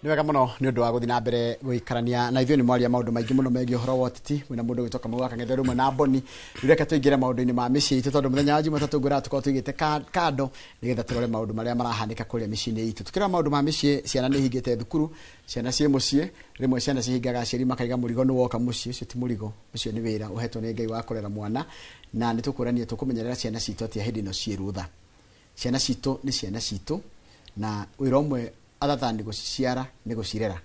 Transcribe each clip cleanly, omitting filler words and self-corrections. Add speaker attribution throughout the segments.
Speaker 1: Ni wega muno ni undu wa guthi na mbere guikarania na ithuĩ ni mwaria maundu maingi muno megie uhoro wa ũteti mwina mundu gitoka muga kangethe rumwe na Boni reke tuingire maundu-ini ma mĩciĩ itu tondu muthenya wa Jumatatu ngura tukorwo tuigite kando nigetha turore maundu maria marahanika kuria mĩciĩ-inĩ itu tukira maundu ma mĩciĩ ciana ni hingite thukuru ciana cie muciĩ rimwe ciana cihingaga aciari makaiga murigo ni woka muciĩ ucio ti murigo ucio ni wira uhetwo ni Ngai wa kurera mwana na ni tukurania tukumenyerera ciana citu atia hindi no ciirutha ciana citu ni ciana citu na wira umwe athathani guciciara ni gucirera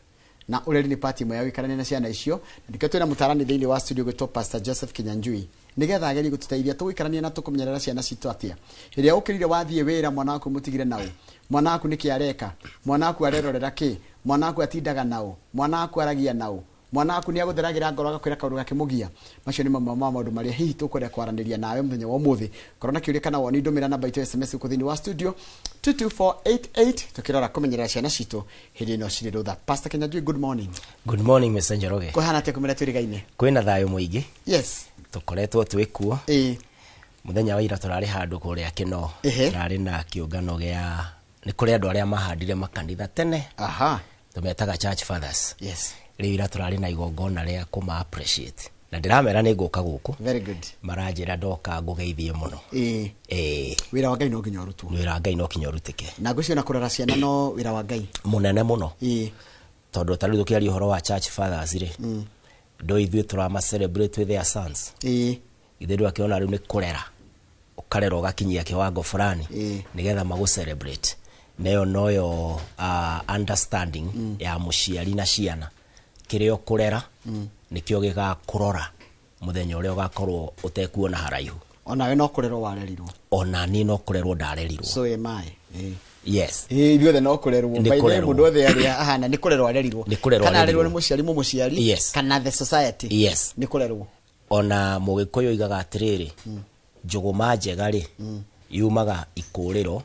Speaker 1: na ureri ni party imwe ya wikarania na ciana icio ndike twina mutarani thiini wa studio gwitwo Pastor Joseph Kinyanjui nigetha ageri gututaithia tugikarania na tukumenyerera ciana citu atia iria ukirire wathie wira mwana waku mutigire nao mwana waku niki areka mwana waku arerorera ki mwana waku atindaga nao mwana waku aragia nao mwana waku ni agutheragira ngoro agakwira kaundu gakimugia macio ni maundu maria hihi tukwenda kwaraniria nawe muthenya wa umuthi korona kiuria kana woni ndumira namba itu SMS ku thiini wa studio 22488 tukirora kumenyerera ciana citu hindi no ciri rutha. Pastor Kinyanjui, good morning.
Speaker 2: Good morning Mr. Njoroge.
Speaker 1: Kuhana atia kumira twirigaine?
Speaker 2: Kwina thayo muingi.
Speaker 1: Yes.
Speaker 2: Tukoretwo twikuo. Muthenya wa ira turari handu kuria Kino. Turari na kiungano gia ni kuri andu aria mahandire makanitha tene.
Speaker 1: Aha.
Speaker 2: Tumetaga church fathers.
Speaker 1: Yes.
Speaker 2: Riu ira turari na igongona ria kuma appreciate. Na ndiramera ni nguka guku.
Speaker 1: Very good.
Speaker 2: Maranjira ndoka ngugeithie muno.
Speaker 1: Wira wa Ngai no nginya urutwo.
Speaker 2: Wira wa Ngai no nginya urutike.
Speaker 1: Na gucio na kurera ciana no wira wa Ngai.
Speaker 2: Munene muno. Tondu tari tukiari uhoro wa church fathers ri. Ndo ithuĩ turama celebrate with their sons. Ithuĩ akiona riu ni kurera. Ukarera ugakinyia kiwango fulani nigetha magu celebrate. Nayo noyo understanding ya muciari na ciana. Kirio kurera nikio gigakurora muthenya uria ugakorwo utekuona haraihu.
Speaker 1: Ona we no kurerwo warerirwo.
Speaker 2: Ona ni no kurerwo ndarerirwo.
Speaker 1: So am I.
Speaker 2: Yes.
Speaker 1: Ithuĩ no kurerwo. Baile mundu othe aria ahana ni kurerwo arerirwo. Kana arerirwo ni muciari muciari kana the society.
Speaker 2: Yes.
Speaker 1: Ni kurerwo.
Speaker 2: Ona mugikuyu igaga atiriri. Njuguma njega ri yumaga ikuriro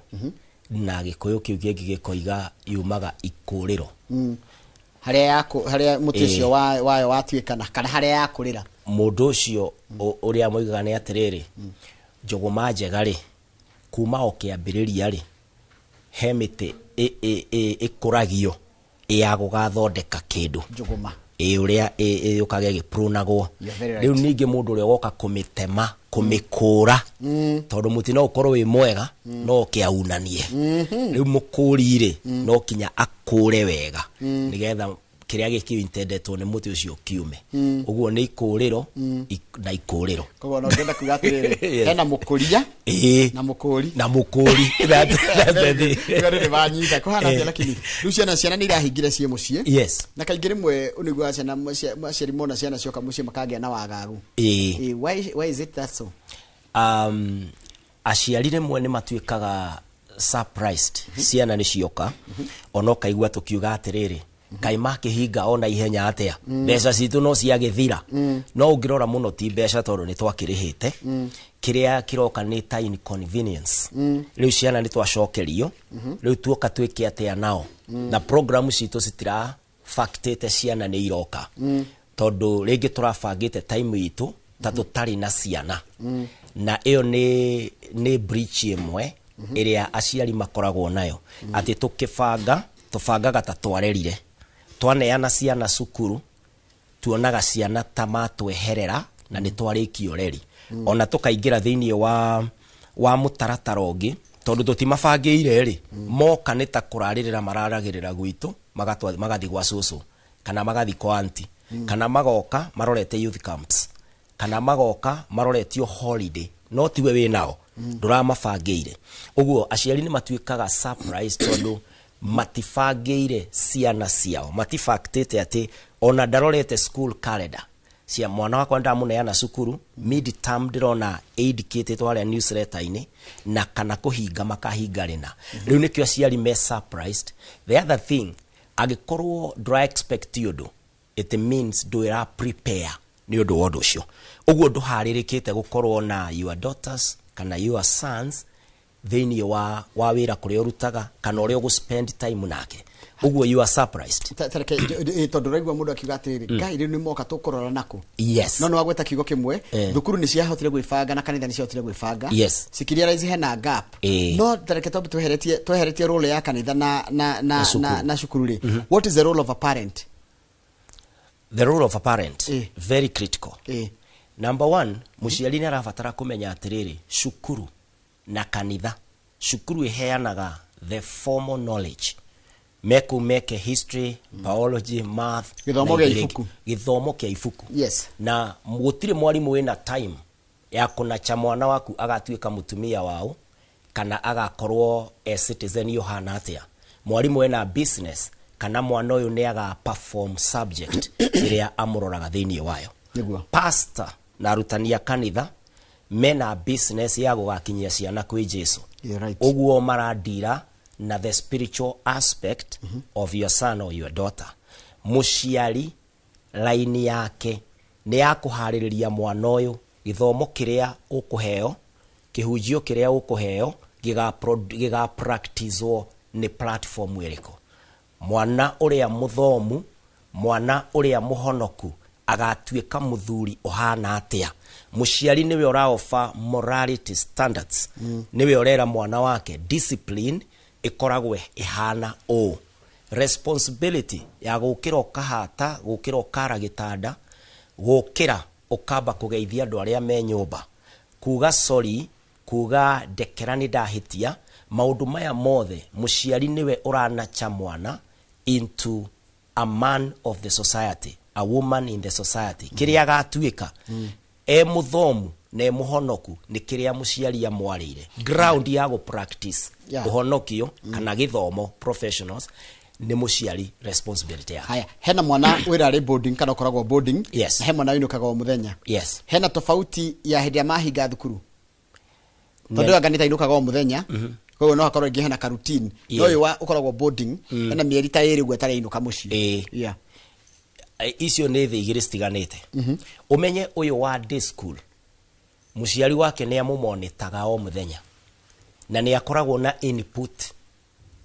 Speaker 2: na gikuyu kiu kingi gikoiga yumaga ikuriro.
Speaker 1: Haria muti ucio wayo watuikana kana haria yakurira
Speaker 2: mundu ucio uria moigaga ni atiriri njuguma njega ri kuma o kiambiriria ri he miti ikuragio ya gugathondeka kindu
Speaker 1: njuguma
Speaker 2: uria yukage gipronagwo riu ningi mundu uria woka kumitema kumikura tondu muti no ukorwo wi mwega no kiaunanie riu mukuri ri no kinya akure wega nigetha kiria giki intendetwo ni muti ucio kiume uguo ni ikuriro na ikuriro
Speaker 1: koguo no ngenda kuga atiriri hena mukuria na mukuri ngari banyita kuhana atia lakini ruciana ciana ni irahingire cie mucie
Speaker 2: yes
Speaker 1: na kaingire mwe unigwa ciana maciari mona ciana cioka mucie makagia na wagagu why is it that so aciari rimwe ni matuikaga surprised ciana ni cioka onoka igwa tukiuga atiriri kai makihinga ona ihenya atia mbeca citu no ciagithira no ungirora muno ti mbeca tondu ni twakirihite kiria kiroka ni ta inconvenience riu ciana ni twacokerio riu tuoka twike atia nao na program citu citira factate ciana ni iroka tondu ringi turabangite time itu ta tutari na ciana na iyo ni breach imwe iria aciari makoragwo nayo ati tubangaga ta twarerire twaneana ciana cukuru tuonaga ciana ta matweherera na ni twarikio reri ona tukaingira thiini wa mutaratara ungi tondu tutimabangire ri moka ni ta kuraririra mararagirira gwitu magathi gwa cucu kana magathi kwa aunti kana magoka marorete youth camps kana magoka maroretio holiday no tiwe wi nao nduramabangire uguo aciari ni matuikaga surprise tondu matibangeire ciana ciao matifactate ati ona ndarorete school calendar cia mwana wakwa ndamuneana cukuru mid term ndirona educated wale newsletter ini na kana kuhinga makahinga rina riu nikio aciari me surprised. The other thing agikorwo dry expect yodo it means do you prepare ni undu wodo cio uguo nduharirikite gukorwo na your daughters kana your sons thiini wa wira kuria urutaga kana uria ugu spend time nake Uguo you are surprised.
Speaker 2: Tareke tondu raigua mundu akiuga atiriri ngai riu ni moka tukurora nako.
Speaker 1: Yes.
Speaker 2: No agweta kiugo kimwe thukuru ni ciahotire gwibanga na kanitha ni ciahotire gwibanga.
Speaker 1: Yes.
Speaker 2: Sikirialize hena gap. No tareke tombe tweheretie role ya kanitha na shukuru. What is the role of a parent?
Speaker 1: The role of a parent very critical. Number one, muciari ni arabatara kumenya atiriri shukuru na kanitha. Shukuru iheanaga the formal knowledge. Meke history, biology, math, githomo kia ifuku.
Speaker 2: Yes.
Speaker 1: Na gutire mwarimu wina time ya kunacha mwana waku agatuika mutumia wao kana agakorwo a citizen yohana atia. Mwarimu wina business kana mwana uyu ni aga perform subject iria amuroraga thiini wayo. Pastor na arutania kanitha mena business ya gugakinyia ciana kwi Jesu. Uguo maradira na the spiritual aspect of your son or your daughter. Muciari laini yake ni ya kuhaririria mwana uyu githomo kiria ukuheo, kihujio kiria ukuheo giga practice ni platform iriko. Mwana uria muthomu, mwana uria muhonoku agatuika muthuri ohana atia. Muciari niwe uraofa morality standards. Niwe urera mwana wake discipline ikoragwe ihana o. Responsibility ya gukira ukahata, gukira ukara gitanda, gukira ukamba kugeithia andu aria me nyumba, kuga sorry, kuga dekerani dahitia, maundu maya mothe muciari niwe uranacha mwana into a man of the society, a woman in the society. Kiria gatuika muthomu ne muhonoku ni kiria muciari ya mwarire ground ya go practice uhonokio kana githomo professionals ni muciari responsibility ya.
Speaker 2: Haya, hena mwana wira ari boarding kana koragwo boarding.
Speaker 1: Yes.
Speaker 2: He mwana wino kagwa muthenya.
Speaker 1: Yes.
Speaker 2: Hena tofauti ya hedi ya mahinga thukuru. Tondu aganita inukaga muthenya. Koguo no hakorwo ingi hena ka routine. No yo ukoragwo boarding hena mieri ta iri gwetare inuka muci. Yeah.
Speaker 1: Icio ni thi igiri stiganite. Umenye uyu wa day school muciari wake ni amumonitaga o muthenya na ni akoragwo na input,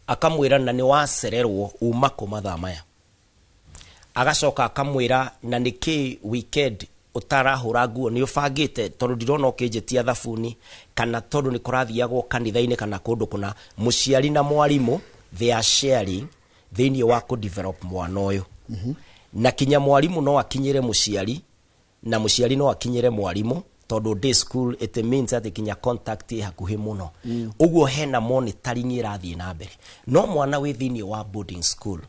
Speaker 1: akamwira na ni wacererwo uma ku mathaa maya, agacoka akamwira na niki weekend utarahura nguo ni ubangite tondu ndirona ukinjitia thabuni kana tondu ni kurathiagwo kanitha-ini kana kundu kuna. Muciari na mwarimu they are sharing thiini wa ku develop mwana uyu. Na kinya mwarimu no akinyire muciari na muciari no akinyire mwarimu tondu day school it means ati kinya contact hakuhi muno. Uguo hena monitoring irathie na mbere. No mwana wi thiini wa boarding school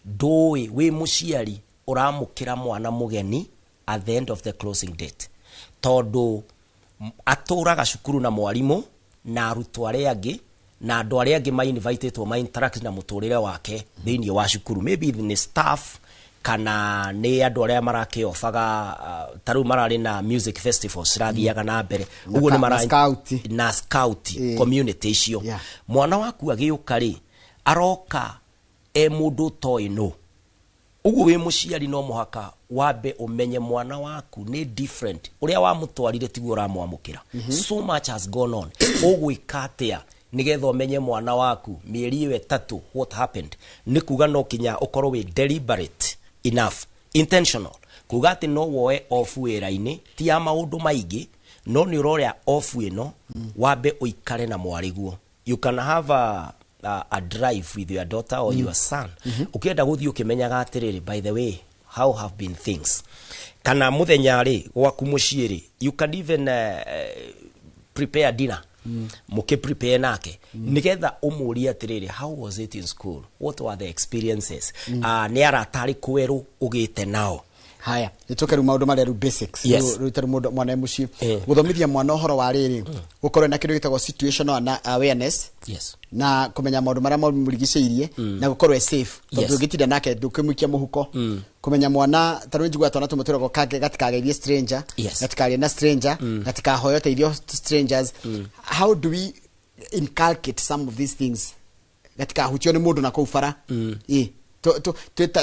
Speaker 1: ndui wi muciari uramukira mwana mugeni at the end of the closing date tondu aturaga cukuru na mwarimu na arutwo aria angi na andu aria angi ma invited to interact na muturire wake thiini wa cukuru, maybe ni staff kana ni andu aria marakiofaga taru marari na music festivals rathiaga na mbere. Uguo ni mara na scout community icio. Mwana waku agiuka ri aroka mundu toino. Uguo wi muciari no muhaka wabe umenye mwana waku ni different uria wa mutwarire tiguo ramwamukira. So much has gone on. Ugwika atia nigetha umenye mwana waku mieri iwe 3 what happened. Ni kuga no kinya ukorwo wi deliberate enough, intentional, kuga ati no woe off wira-ini ti ya maundu maingi no ni uroria off ino wabe uikare na mwariguo. You can have a drive with your daughter or your son. Ukienda guthii ukimenyaga atiriri by the way how have been things kana muthenya ri gwaku muciiri you can even prepare dinner. Muke prepare nake nigetha umurie atiriri how was it in school, what were the experiences, ni aratari kweru ugite nao.
Speaker 2: Haya, nitoke ru maundu mari ru basics. Ru mwana muci guthomithia mwana horo wa riri gukorwo na kindu gitagwo situational awareness.
Speaker 1: Yes.
Speaker 2: Na kumenya maundu maria murigiceirie na gukorwo safe tondu gitinda nake ndukimukia muhuko. Kumenya mwana taru njigwa twana tumutiro kage gatikageithie stranger, gatikarie na stranger, gatikahoyo teithio strangers. How do we inculcate some of these things gatikahutio ni mundu na kuufara?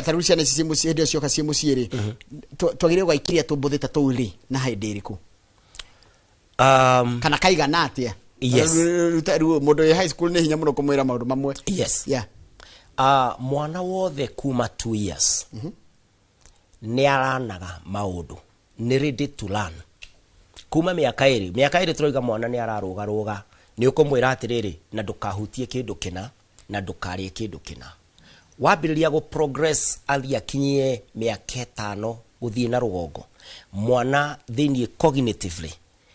Speaker 2: Tarucia na sisi muci hedi cio kaci muciiri twagire gwaikiria tubuthita tuuri na hindi iriku kana kaiga natia.
Speaker 1: Yes.
Speaker 2: Rutaru mundu high school ni hinya muno kumwira maundu mamwe.
Speaker 1: Yes.
Speaker 2: Yeah.
Speaker 1: mwana wothe kuma 2 years ni aranaga maundu ni ready to learn kuma miaka iri turoiga mwana ni araruga ni ukumwira atiriri na ndukahutie kindu kina na ndukarie kindu kina wambiriria go progress athi akinyie miaka 5 guthie na rugongo mwana thiini cognitively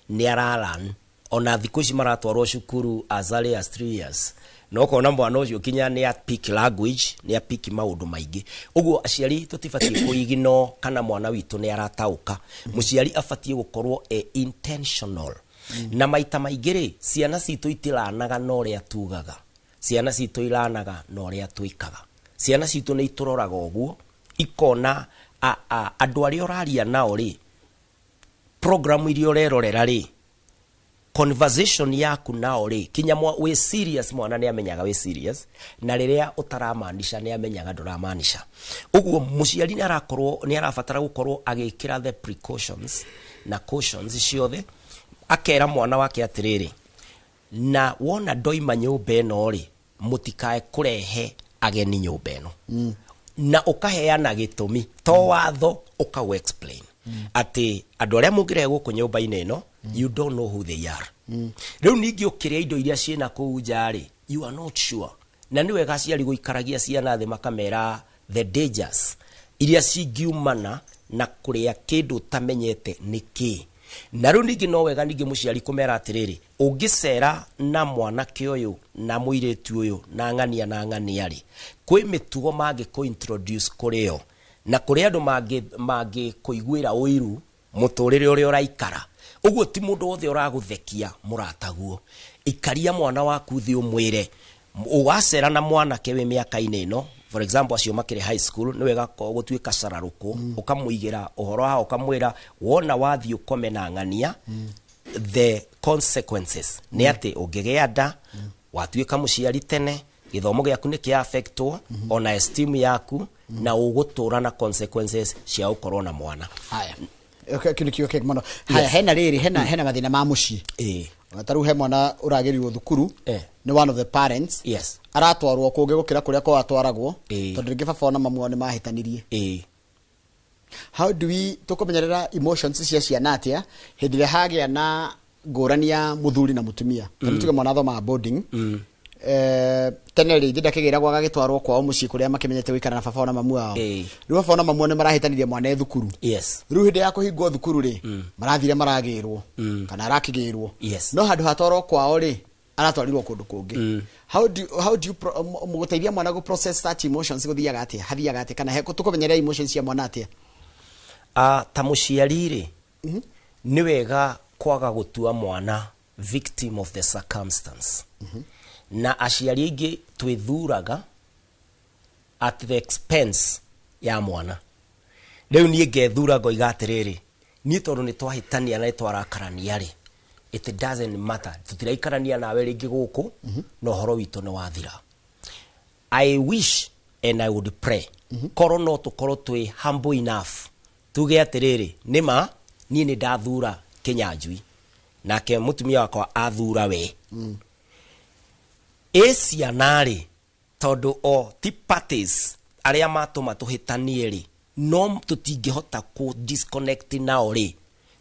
Speaker 1: ni aralan ona thiku ici maratwarwo cukuru as early as 3 years no kona mwana ucio kinya ni speak language ni speak maundu maingi uguo aciari tutibatie kuigino kana mwana witu ni aratauka muciari abatie gukorwo intentional na maita maingiri ciana citu itilanaga no ria tugaga ciana citu ilanaga no ria tuikaga ciana citu ni ituroraga uguo ikona andu aria oraria nao ri program irio rerorera ri conversation yaku nao ri kinya we serious mwana ni amenyaga we serious na riria utaramanisha ni amenyaga nduramanisha uguo muciari ni arakorwo ni arabatara gukorwo agikira the precautions na cautions ciothe akera mwana wake atiriri na wona doima nyumba eno ri mutikae kurehe ageni nyumba eno na ukaheana gitumi to watho ukawe explain ati andu aria mungire guku nyumba ino you don't know who they are riu ningi ukiria indo iria ciena kuu njari you are not sure na niwe gaciari guikaragia ciana thi makamera the dangers iria cingiumana na kuria kindu tamenyete niki na riu ningi no wega ningi muciari kumera atiriri ungicera na mwanake uyu na muiretu uyu na ng'ania ri kwi mitugo magi ko introduce kurio na kuri andu magi kuiguira uiru muturire uria uraikara uguo ti mundu wothe uraguthekia murataguo ikaria mwana waku thi umwire ugacera na mwanake we miaka-ini ino for example acio makire high school ni wega gutuika cararuku ukamuigira uhoro ha ukamwira wona wathi ukome na ng'ania the consequences ni ati ungigea nda watuika muciari tene githomo giaku ni kia affectwo ona esteem yaku na ugutura na consequences cia ukorwo na mwana
Speaker 3: haya kini kio kek haya hena riri hena mathina ma muci taru he mwana uragerirwo thukuru ni one of the parents
Speaker 1: yes
Speaker 3: aratwarwo kungi gukira kuria kwa atwaragwo tondu ringi baba na mamu ni mahitanirie how do we tukumenyerera emotions cia ciana atia hindire hagia na ngurani ya muthuri na mutumia tondu tuge mwana thoma boarding tene ri ndida kigira gwa gagitwarwo kwao muci kuria makimenyete wikara na baba na mamu wao riu baba na mamu ni marahitanirie mwana thukuru
Speaker 1: yes
Speaker 3: riu hindi ya kuhingwo thukuru ri marathire maragirwo kana arakigirwo no handu hatoro kwao ri aratwarirwo kundu kungi how do you muguteithia mwana go process that emotions guthiaga atia hathiaga atia kana he tukumenyerera emotions cia mwana atia
Speaker 1: ta muciari ri ni wega kwaga gutua mwana victim of the circumstance na aciari ingi twithuraga at the expense ya mwana riu nie ngethura ngoiga atiriri ni tondu ni twahitania na twarakarania ri it doesn't matter tutiraikaraania nawe ringi guku no horo witu ni wathira I wish and I would pray koro no tukoro twi humble enough tuge atiriri nima ni ndathura Kinyanjui nake mutumia wakwa athura we cianari tondu o ti parties aria matuma tuhitanie ri no tutingihota ku disconnect nao ri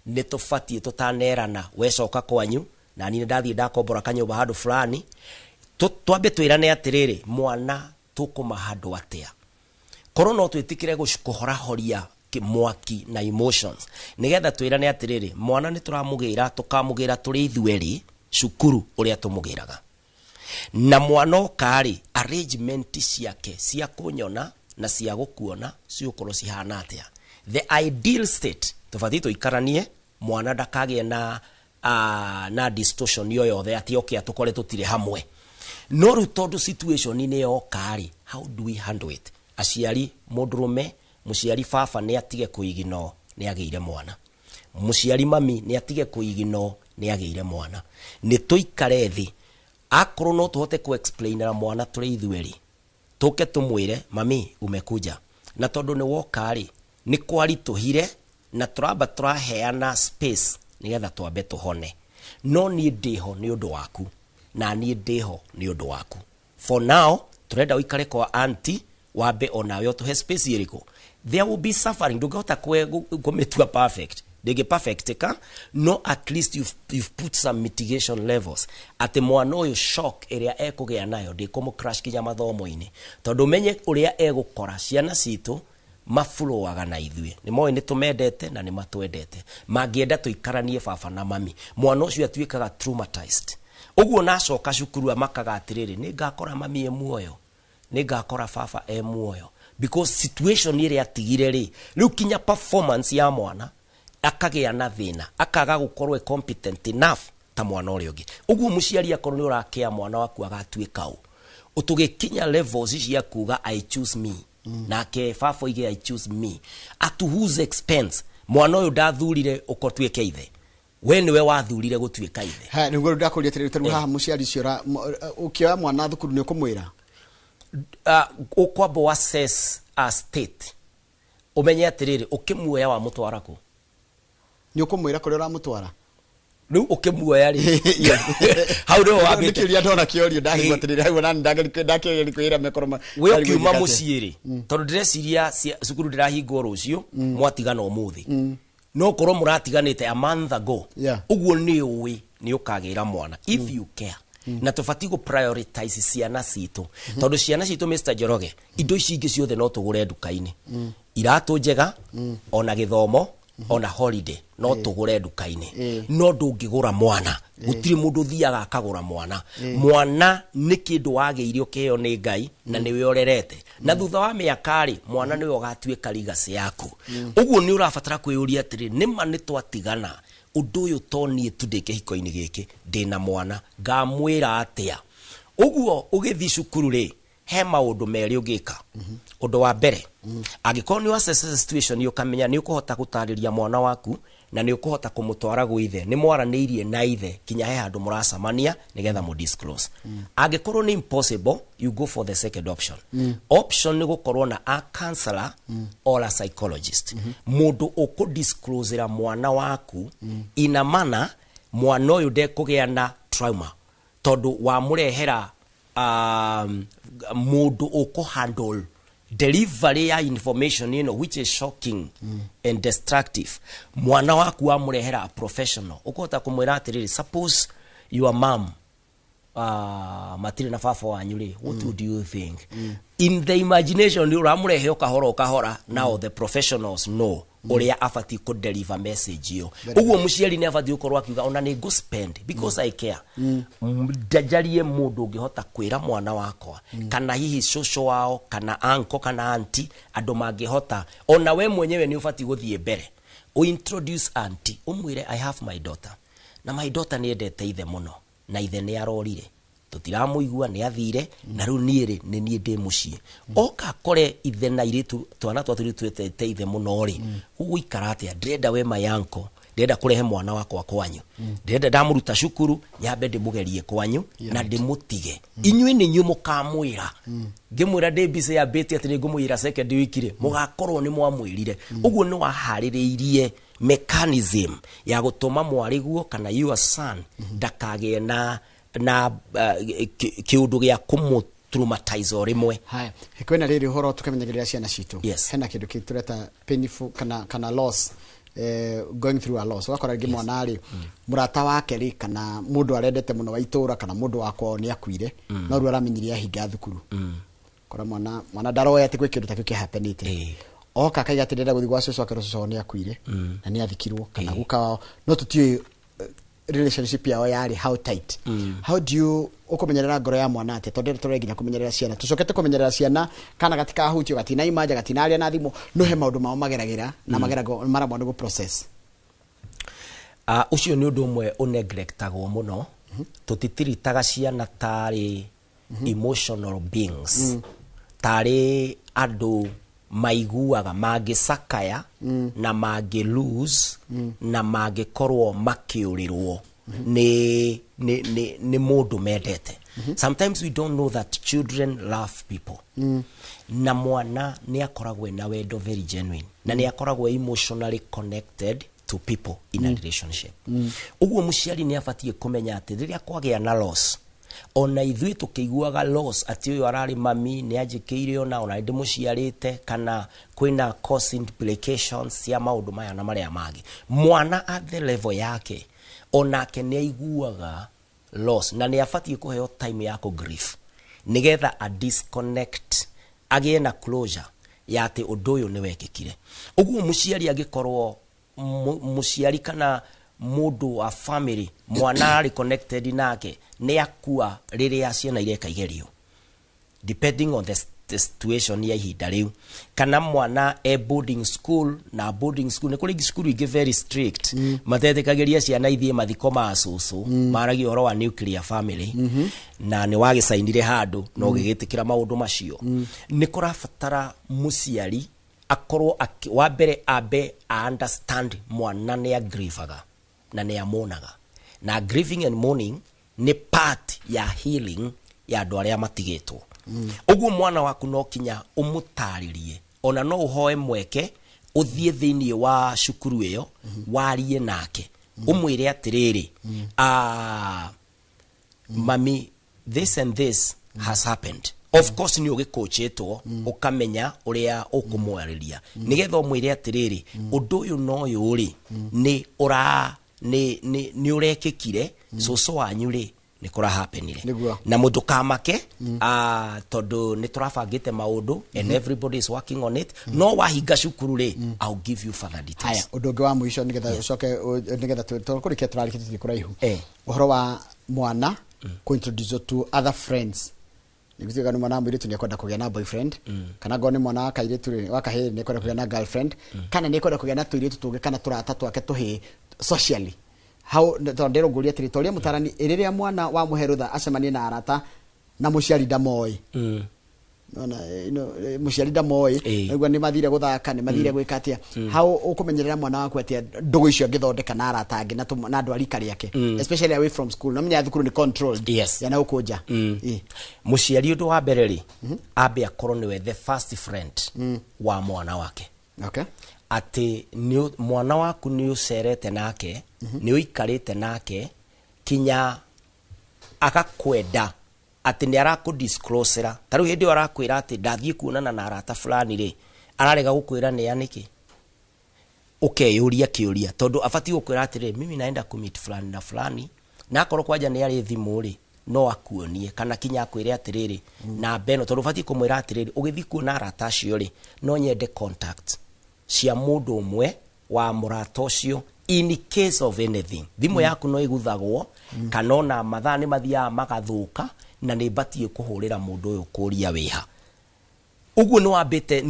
Speaker 1: ni tufatie tutanerana wecoka kwanyu na ni ndathie ndakombora kanyumba handu fulani twambe twirane atiriri mwana tukuma handu atia koro no twitikire gukuhorahoria kimwaki na emotions nigetha twirane atiriri mwana ni turamugira tukamugira turi ithueri cukuru uria tumugiraga na mwana kari arrangement ciake cia kunyona na cia gukuona ciukorwo cihana atia the ideal state tufati tuikaranie mwana ndakagie na distortion yoyothe ati okay atukore tutire hamwe no ru tondu situation ni yokari how do we handle it aciari mudrume muciari baba ni atige kuigino ni ageire mwana muciari mami ni atige kuigino ni ageire mwana ni tuikare thi akoro no tuhote ku explain na mwana turi ithueri tuke tumwire mami umekuja na tondu ni wokari ni kwari tuhire na turamba turaheana space nigetha twambe tuhone no ni ndiho ni undu waku na ni ndiho ni undu waku for now turenda uikare kwa auntie wabe onawe otuhe space iriko, there will be suffering. Ndungehota kumetua perfect dege perfect ka no, at least you've put some mitigation levels ate mwana uyu shock area ekugea nayo ndikomo crash kinya mathomo-ini tondu menye uria egukora ciana citu maflowaga na ithue ni moyo ni tumendete na ni matwendete mangienda tuikaranie baba na mami mwana ucio atuikaga traumatized uguo nacoka cukuru amakaga atiriri ni ngakora mami e muoyo ni ngakora baba e muoyo because situation ire atigire ri riu kinya performance ya mwana akagea na thina akaga gukorwo competent enough ta mwana uri ungi uguo muciari akorwo ni urakea mwana waku agatuika u utugikinya levels cia kuga I choose me nake baba ige I choose me at whose expense mwana uyu ndathurire ukotuike ithe we niwe wathurire gutuika ithe
Speaker 3: ha ni ngoro ndakuria tere haha muciari ciora ukioya mwana thukuru ni ukumwira
Speaker 1: ukwamba assess a state umenye atiriri ukimuoya wa mutwara ku
Speaker 3: ni ukumwira kuri uramutwara
Speaker 1: riu ukimuoya ri how do wa
Speaker 3: bikiria ndona kiorio ndahigwa atiriri hau nani ndakiri kwira mekoroma
Speaker 1: we ukiuma muciiri tondu direciria cukuru ndirahingwo rucio mwatigana umuthi no korwo muratiganite a month ago uguo ni uwi ni ukagira mwana if you care na tufati go prioritize ciana citu tondu ciana citu Mr. Njoroge indo ici ingi ciothe no tugure nduka-ini iratu njega ona githomo ona holiday no tugure nduka-ini no ndungigura mwana gutiri mundu thiaga akagura mwana mwana ni kindu wagiirio kiheo ni Ngai na niwe orerete na thutha wa miakari mwana niwe ugatuika legacy yaku uguo ni urabatara kwiyuria atiri nima ni twatigana undu uyu tonie tudike hiko-ini giki ndina mwana ngamwira atia uguo ugithi cukuru ri he maundu meri ugika undu wa mbere angikorwo ni assess situation ni ukamenya ni ukuhota gutariria mwana waku na ni ukuhota kumutwara gwithe ni mwaraniirie na ithe kinya he handu muracamania nigetha mu disclose angikorwo ni impossible you go for the second option option ni gukorwo na a counselor or a psychologist mundu uku disclosera mwana waku ina mana mwana uyu ndekugea na trauma tondu wa murehera mundu uku handle delivery ya information which is shocking and destructive mwana waku amurehera a professional ukota kumwira atiriri suppose your mom matiri na baba wanyu ri what would you think in the imagination ni uramurehe ukahora now the professionals know uria afati ko deliver message yo uguo muciari ni afati ukorwa akiuga ona ni go spend because I care ndajarie mundu ngihota kwira mwana wakwa kana hihi shosho wao kana anko kana auntie andu mangihota ona we mwenyewe ni ufati guthie mbere u introduce auntie umwire I have my daughter na my daughter ni endete ithe muno na ithe ni arorire tutiramuigua ni athire na riu niiri ni nie ndi mucii oka kore ithe na iritu twana twaturi twetete ithe muno ri uguikara atia ndenda we mayanko ndenda kurehe mwana wakwa kwanyu ndenda ndamuruta cukuru nyambe ndimugerie kwanyu na ndimutige inyui ni nyu mukamwira ngimwira ndi bise ya beti atiri ngumwira second week ri mugakorwo ni mwamwirire uguo ni wahaririirie mechanism ya gutuma mwariguo kana your son ndakage na kiundu gia kumu traumatize orimwe
Speaker 3: haya kwena riri horo tukamenyegeria ciana citu hena kindu kitureta painful kana loss going through a loss wakora ngi mwana ari murata wake ri kana mundu arendete muno waitura kana mundu wakwa ni akuire no ru aramenyiria hinga thukuru kora mwana daroya ati gwikirwo takio ki happenite oka kaiga tirenda guthi gwa coco akero coco ni akuire na ni athikirwo kana guka wao no tutie relationship yao yari how tight how do you ukumenyerera ngoro ya mwana ate tonde tureginya kumenyerera ciana tucokete kumenyerera ciana kana gatika hutio gatina imaja gatina aria na thimo no he maundu mao mageragira na magerago mara mwana go process
Speaker 1: ucio ni undu umwe uneglectagwo muno tutitiritaga ciana tari emotional beings tari andu maiguaga magicakaya na magi lose na magikorwo makiurirwo ni mundu mendete sometimes we don't know that children love people na mwana ni akoragwo na wendo very genuine na ni akoragwo emotionally connected to people in a relationship uguo muciari ni afatie kumenya ati riria kwagea na loss ona ithuĩ tũkĩiguaga loss atĩ ũyũ ararĩ mami nĩ anjĩkĩire ona ndĩmũciarĩte kana kwĩna cause implications cia maũndũ maya na marĩa mangĩ. Mwana at the level yake onake nĩ aiguaga loss na nĩ abatiĩ kũheo time ya grief nĩgetha a disconnect agĩe na closure ya atĩ ũndũ ũyũ nĩ wekĩkire. Ũguo mũciari angĩkorwo mũciari kana mũndũ wa family mwana ari connected nake nĩ akua rĩrĩa ciana ireka igerio depending on the situation ya ihinda rĩu, kana mwana boarding school na boarding school nĩ kũrĩ school ingĩ very strict matetĩkagĩria ciana ithiĩ mathiko ma cũcũ maragia ũhoro wa nuclear family na nĩ wagĩcainire handũ no gĩgĩtĩkĩra maũndũ macio. Nĩ kũrabatara mũciari akorwo wa mbere ambe a understand mwana nĩ agrievaga na nĩ amonaga, na grieving and mourning nĩ part ya healing ya andũ arĩa matigĩtwo. Ũguo mwana waku no kinya ũmũtarĩrie, ona no ũhoe mweke ũthiĩ thĩinĩ wa cukuru ĩyo warie nake ũmwĩre atĩrĩrĩ mami this and this has happened. Of course ni ũgĩcoachĩtwo ũkamenya ũrĩa ũkũmwarĩria nĩgetha ũmwĩre atĩrĩrĩ ũndũ ũyũ no ũyũ rĩ nĩ ũrekĩkire cũcũ wanyu rĩ nĩ kũra happenire na mũndũ kamake tondũ nĩ tũrabangĩte maũndũ and everybody is working on it no wahinga cukuru rĩ I'll give you further details.
Speaker 3: Haya ũndũ ũngĩ wa mũico nĩgetha ũcoke nĩgetha tũkũrĩkia tũrarĩkĩtie kũraihu ũhoro wa mwana introduce to other friends. Nĩgũtuĩka nĩ mwana mũirĩtu nĩ ekwenda kũgĩa na boyfriend kana ngone mwana wa kairĩtu wa kahĩĩ nĩ ekwenda kũgĩa na girlfriend kana nĩ ekwenda kũgĩa na tũirĩtu tũngĩ kana tũrata twake tũhĩĩ socially. How ndero ngũria territory mutarani ĩrĩrĩa mwana wa mũherutha acemanie na arata na mũciari ndamoi ona mũciari ndamoi nĩguo nĩ mathire gũthaka nĩ mathire gwĩka atĩa how ũkũmenyerera mwana waku atĩa ndũgũ icio angĩthondeka na arata angĩ na andũ arika rĩake especially away from school no menya thukuru ni controlled yana ũkũnja
Speaker 1: mũciari ũndũ wa mbere rĩ ambe akorwo nĩwe the first friend wa mwana wake.
Speaker 3: Okay.
Speaker 1: Ati mwana waku ni ucerete nake ni uikarite nake kinya akakwenda ati ni arakudisclosera taru hindi arakwira ati ndathie kuonana na arata fulani ri ararega gukwira ni aniki ukeyuria kiuria tondu afati gukwira ati ri mimi naenda kumit fulani na fulani na akorwo kwanja ni ari thimu ri no akuonie kana kinya akwire ati riri na beno tondu afati kumwira ati riri ugithi kuona arata cio ri no nyende contact cia mũndũ ũmwe wa mũrata ũcio in case of anything. Thimũ yaku no iguthagwo kana ona mathaa nĩ mathiaga magathũka na nĩ batie kũhũrĩra mũndũ ũyũ kũria wĩha. Ũguo nĩ wambĩte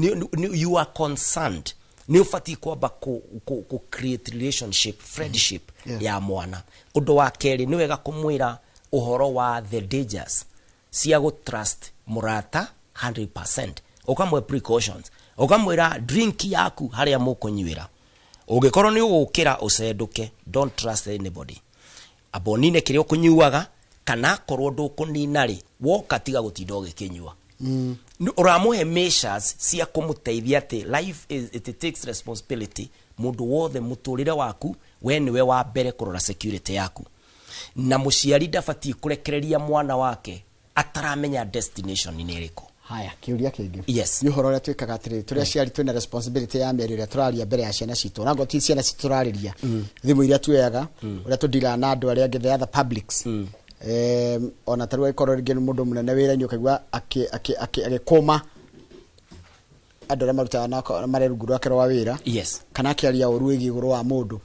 Speaker 1: you are concerned nĩ ũbatiĩ kwamba ku create relationship friendship ya mwana. Ũndũ wa kerĩ nĩ wega kũmwĩra ũhoro wa the dangers cia trust mũrata 100%. Ukamwe precautions ukamwira drink yaku haria mũkũnyuĩra ũngĩkorwo nĩ ũgũkĩra ũcenduke don't trust anybody abonine kĩrĩa ũkũnyuaga kana korwo ndũkũnina rĩ woka tiga gũtinda ũgĩkĩnyua ũramũhe measures cia kũmũteithia atĩ life it takes responsibility mũndũ wothe mũtũrĩre waku we nĩwe wa mbere kũrora security yaku na mũciari ndabatiĩ kũrekereria mwana wake ataramenya destination nĩ ĩrĩkũ.
Speaker 3: Haya kiuria kingi
Speaker 1: yes
Speaker 3: yuhoro ria twikaga atiri turia ciari twina responsibility ya mĩario ria turaria mbere ya ciana citu na ngoti ciana citu turariria thimu iria tuyaga uria tudira na andu aria ngethe other publics ona tarwa ikorwo ringi mundu munene wira ni ukaigua agikoma andu aria marutaga na marerungu rwake rwa wira kana akiaria ũru igi iguru wa mundu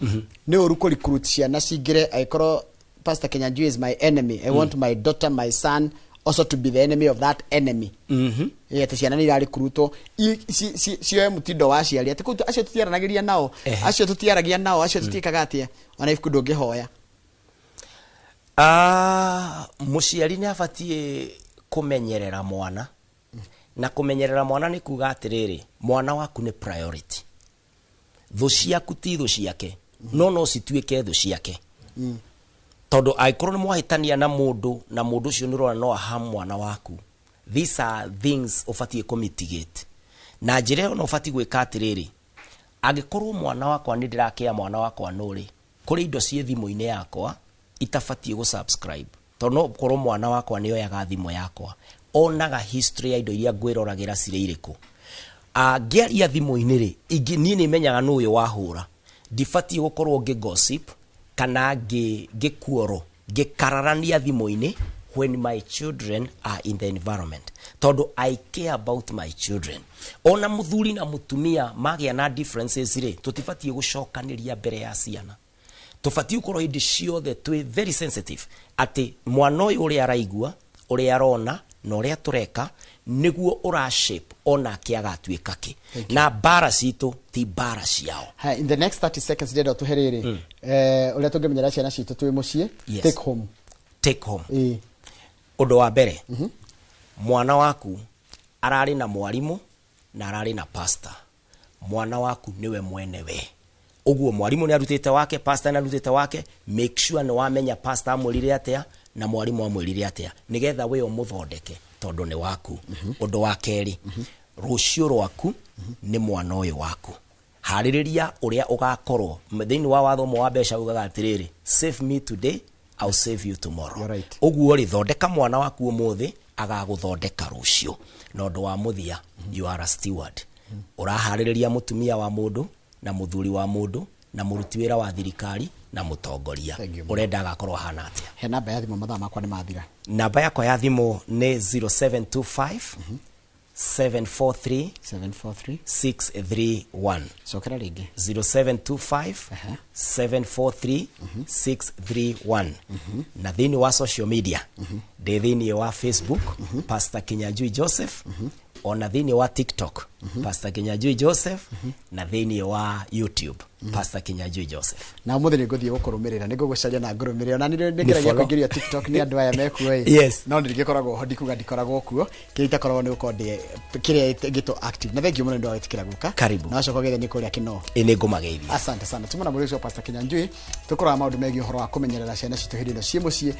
Speaker 3: ni ũru ku recruit ciana cingire aikorwo Pastor Kenyanjui is my enemy. I want my daughter, my son also to be the enemy of that enemy. Ciana ni rari kuruto cio mutindo wa ciari ati kutu acio tutiaranagiria nao acio tutiaragia nao acio tutikaga atia ona ifu ndũngĩhoya.
Speaker 1: Mũciari nĩ abatie kũmenyerera mwana na kũmenyerera mwana nĩ kuga atĩrĩrĩ mwana waku nĩ priority. Thũ ciaku ti thũ ciake no cituĩke thũ ciake. Todo aikorwo nĩ mwahĩtania na mũndũ ũcio nĩ ũrona no aha mwana waku. These are things ufatie mitigate. Na njĩra ĩyo no ufatie gwĩka atĩrĩrĩ angĩkorwo mwana wakwa nĩ ndĩrakĩa mwana wakwa nũrĩ kũrĩ indo ciĩ thimũ-inĩ yakwa itafatie gũ subscribe tono korwo mwana wakwa nĩ oyaga thimũ yakwa onaga history ya indo iria ngwĩroragira cirĩ irĩkũ ngĩaria thimũ-inĩ rĩ niĩ nĩ menyaga nũ ũyũ wahũra ndibatiĩ gũkorwo gossip kana ngĩkuoro ngĩkararania thimũ-inĩ when my children are in the environment tondu I care about my children. Ona muthuri na mutumia magĩa na differences rĩ tutibatiĩ gũcokanĩria mbere ya ciana. Tubatiĩ gũkorwo hĩndĩ ciothe twĩ very sensitive ati mwana ũyũ ũrĩa araigua ũrĩa arona na ũrĩa tũreka nĩguo ũrashape ona kĩagatuĩka kĩ na bara citũ ti bara ciao.
Speaker 3: In the next 30 seconds ndĩrenda tũherere ũrĩa tũngĩmenyera ciana citũ twĩ mũciĩ take home ũndũ wa mbere mwana waku ararĩ na mwarimu na ararĩ na pastor. Mwana waku niwe mwene we. Ũguo mwarimu nĩ arutĩte wake, pastor nĩ arutĩte wake, make sure nĩ wamenya pastor amwĩrire atĩa na mwarimu amwĩrire atĩa nigetha we ũmũthondeke tondu nĩ waku. Ũndũ wa kerĩ rũciũ rwaku nĩ mwana ũyũ waku. Harĩrĩria ũrĩa ũgakorwo thĩinĩ wa watho wa mbeca ugaga atĩrĩrĩ save me today I'll save you tomorrow. Ũguo rĩ thondeka mwana waku ũmũthĩ agagũthondeka rũciũ. Na ũndũ wa mũthia you are a steward. Ũraharĩrĩria mutumia wa mũndũ na muthuri wa mũndũ na mũruti wĩra wa thirikari na mũtongoria. Ũrenda agakorwo hana atĩa? He namba ya thimũ mathaa makwa nĩ mathira.
Speaker 1: Namba yakwa ya thimũ nĩ 0725 743 631.
Speaker 3: Cokera rĩngĩ
Speaker 1: 0725 743 631. Na thĩinĩ wa social media ndĩ thĩinĩ wa Facebook Pastor Kinyanjui Joseph, ona thĩinĩ wa TikTok Pastor Kinyanjui Joseph, na thĩinĩ wa YouTube Pastor Kinyanjui Joseph.
Speaker 3: Na mũthĩ nĩ ngũthiĩ gũkũrũmĩrĩra nĩ ngũgũcaria na ngũrũmĩrĩra ona nĩ ngeragia kũingĩria TikTok nĩ andũ aya mekuo
Speaker 1: yes
Speaker 3: no nĩ ngĩkoragwo ho ndikuga ndikoragwo kuo kĩrĩa itakoragwo nĩ gũkorwo kĩrĩa gĩtwo active na thank you mũno nĩ ndagĩtĩkĩra gũka
Speaker 1: karibu
Speaker 3: na coka gĩthe nĩ kũrĩa kĩno
Speaker 1: nĩ ngũmageithia.
Speaker 3: Asante sana tumana mũrĩcio Pastor Kinyanjui tũkoraga maũndũ megiĩ ũhoro wa kũmenyerera ciana citũ hĩndĩ ĩno ciĩ mũciĩ.